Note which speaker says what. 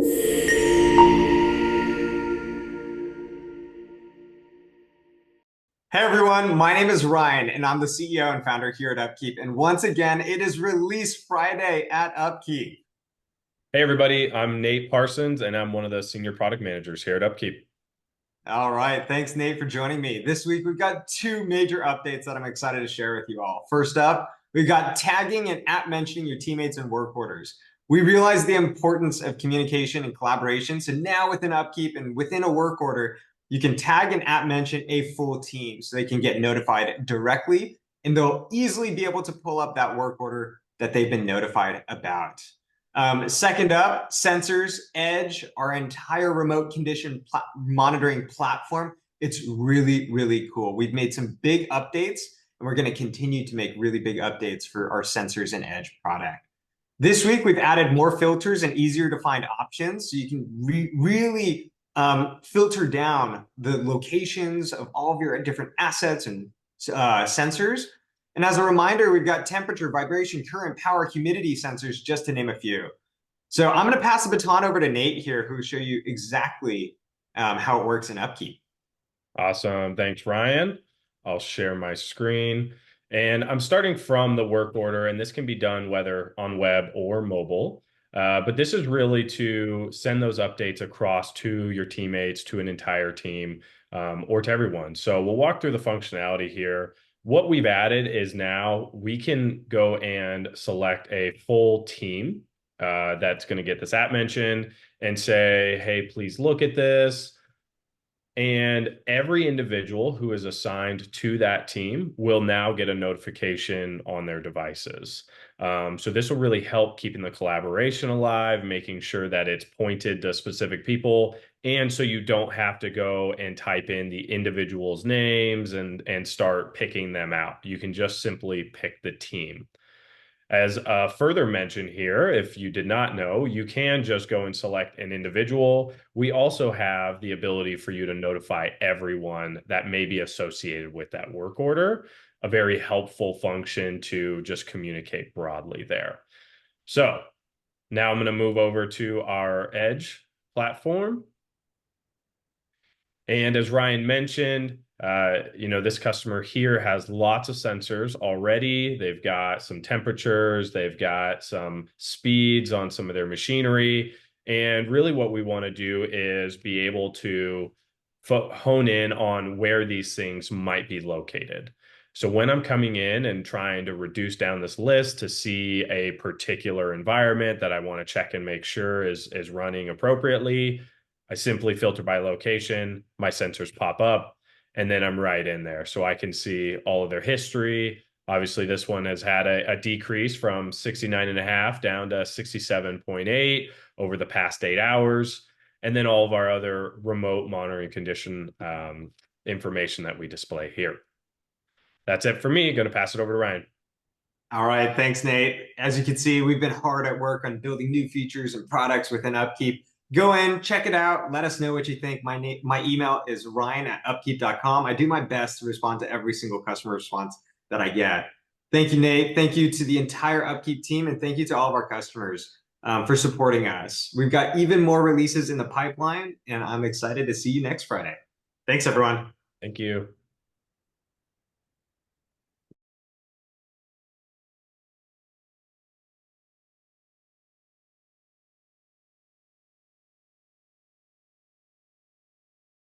Speaker 1: Hey everyone, my name is Ryan and I'm the CEO and founder here at UpKeep. And once again, it is release Friday at UpKeep.
Speaker 2: Hey everybody, I'm Nate Parsons and I'm one of the senior product managers here at UpKeep.
Speaker 1: All right, thanks Nate for joining me. This week we've got two major updates that I'm excited to share with you all. First up, we've got tagging and at mentioning your teammates in work orders. We realize the importance of communication and collaboration. So now within UpKeep and within a work order, you can tag and at mention a full team so they can get notified directly and they'll easily be able to pull up that work order that they've been notified about. Second up, Sensors Edge, our entire remote condition monitoring platform. It's really, really cool. We've made some big updates and we're going to continue to make really big updates for our Sensors and Edge product. This week, we've added more filters and easier to find options so you can really filter down the locations of all of your different assets and sensors. And as a reminder, we've got temperature, vibration, current, power, humidity sensors, just to name a few. So I'm going to pass the baton over to Nate here, who will show you exactly how it works in UpKeep.
Speaker 2: Awesome. Thanks, Ryan. I'll share my screen. And I'm starting from the work order, and this can be done whether on web or mobile. But this is really to send those updates across to your teammates, to an entire team, or to everyone. So we'll walk through the functionality here. What we've added is now we can go and select a full team that's going to get this app mentioned and say, hey, please look at this. And every individual who is assigned to that team will now get a notification on their devices. So this will really help keeping the collaboration alive, making sure that it's pointed to specific people. And so you don't have to go and type in the individual's names and start picking them out. You can just simply pick the team. As a further mention here, if you did not know, you can just go and select an individual. We also have the ability for you to notify everyone that may be associated with that work order, a very helpful function to just communicate broadly there. So now I'm going to move over to our Edge platform. And as Ryan mentioned, this customer here has lots of sensors already. They've got some temperatures, they've got some speeds on some of their machinery. And really what we want to do is be able to hone in on where these things might be located. So when I'm coming in and trying to reduce down this list to see a particular environment that I want to check and make sure is running appropriately, I simply filter by location, my sensors pop up, and then I'm right in there. So I can see all of their history. Obviously, this one has had a decrease from 69.5 down to 67.8 over the past 8 hours. And then all of our other remote monitoring condition information that we display here. That's it for me. Going to pass it over to Ryan.
Speaker 1: All right, thanks, Nate. As you can see, we've been hard at work on building new features and products within UpKeep. Go in, check it out. Let us know what you think. My email is ryan@upkeep.com. I do my best to respond to every single customer response that I get. Thank you, Nate. Thank you to the entire UpKeep team, and thank you to all of our customers for supporting us. We've got even more releases in the pipeline, and I'm excited to see you next Friday. Thanks, everyone.
Speaker 2: Thank you.